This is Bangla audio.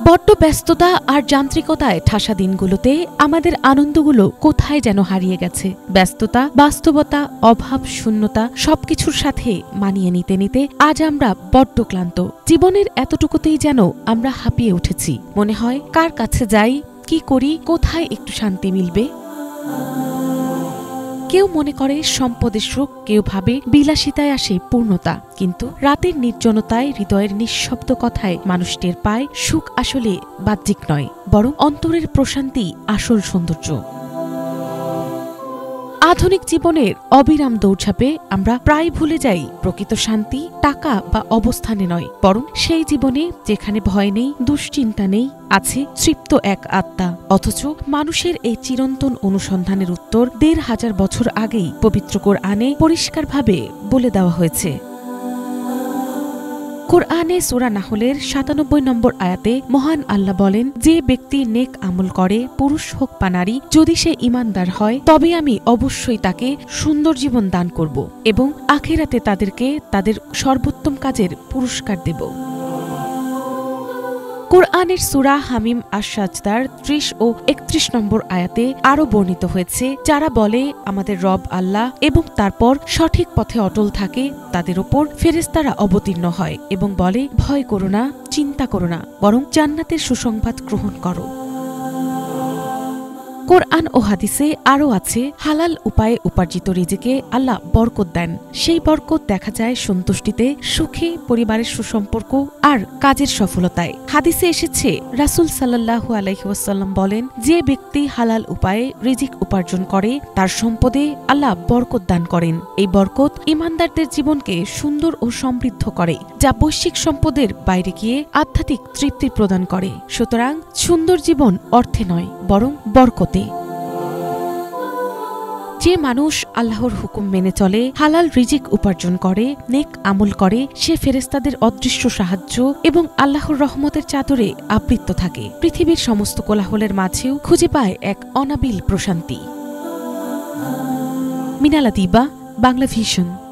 বড্ড ব্যস্ততা আর যান্ত্রিকতায় ঠাসা দিনগুলোতে আমাদের আনন্দগুলো কোথায় যেন হারিয়ে গেছে। ব্যস্ততা, বাস্তবতা, অভাব, শূন্যতা সবকিছুর সাথে মানিয়ে নিতে নিতে আজ আমরা বড্ড ক্লান্ত। জীবনের এতটুকুতেই যেন আমরা হাঁপিয়ে উঠেছি। মনে হয় কার কাছে যাই, কি করি, কোথায় একটু শান্তি মিলবে। কেউ মনে করে সম্পদের সুখ, কেউ ভাবে বিলাসিতায় আসে পূর্ণতা। কিন্তু রাতের নির্জনতায়, হৃদয়ের নিঃশব্দ কথায় মানুষ টের পায় সুখ আসলে বাহ্যিক নয়, বরং অন্তরের প্রশান্তি আসল সৌন্দর্য। আধুনিক জীবনের অবিরাম দৌড়ঝাঁপে আমরা প্রায় ভুলে যাই প্রকৃত শান্তি টাকা বা অবস্থানে নয়, বরং সেই জীবনে যেখানে ভয় নেই, দুশ্চিন্তা নেই, আছে তৃপ্ত এক আত্মা। অথচ মানুষের এই চিরন্তন অনুসন্ধানের উত্তর ১৫০০ বছর আগেই পবিত্র কোরআনে পরিষ্কারভাবে বলে দেওয়া হয়েছে। কোরআনে সূরা নাহলের ৯৭ নম্বর আয়াতে মহান আল্লাহ বলেন, যে ব্যক্তি নেক আমল করে, পুরুষ হোক বা নারী, যদি সে ঈমানদার হয়, তবে আমি অবশ্যই তাকে সুন্দর জীবন দান করব এবং আখিরাতে তাদেরকে তাদের সর্বোত্তম কাজের পুরস্কার দেব। কোরআনের সূরা হামিম আশ-সাজদার ৩০ ও ৩১ নম্বর আয়াতে আরও বর্ণিত হয়েছে, যারা বলে আমাদের রব আল্লাহ এবং তারপর সঠিক পথে অটল থাকে, তাদের ওপর ফেরেশতারা অবতীর্ণ হয় এবং বলে, ভয় করো না, চিন্তা করো না, বরং জান্নাতের সুসংবাদ গ্রহণ করো। কোরআন ও হাদিসে আরও আছে, হালাল উপায়ে উপার্জিত রিজিকে আল্লাহ বরকত দেন। সেই বরকত দেখা যায় সন্তুষ্টিতে, সুখে, পরিবারের সুসম্পর্ক আর কাজের সফলতায়। হাদিসে এসেছে, রাসূল সাল্লাল্লাহু আলাইহি ওয়াসাল্লাম বলেন, যে ব্যক্তি হালাল উপায়ে রিজিক উপার্জন করে, তার সম্পদে আল্লাহ বরকত দান করেন। এই বরকত ঈমানদারদের জীবনকে সুন্দর ও সমৃদ্ধ করে, যা বৈশ্বিক সম্পদের বাইরে গিয়ে আধ্যাত্মিক তৃপ্তি প্রদান করে। সুতরাং সুন্দর জীবন অর্থে নয়, বরং বরকতে। যে মানুষ আল্লাহর হুকুম মেনে চলে, হালাল রিজিক উপার্জন করে, নেক আমল করে, সে ফেরেশতাদের অদৃশ্য সাহায্য এবং আল্লাহর রহমতের চাদরে আবৃত থাকে। পৃথিবীর সমস্ত কোলাহলের মাঝেও খুঁজে পায় এক অনাবিল প্রশান্তি। মিনালা দিবা, বাংলা ভিশন।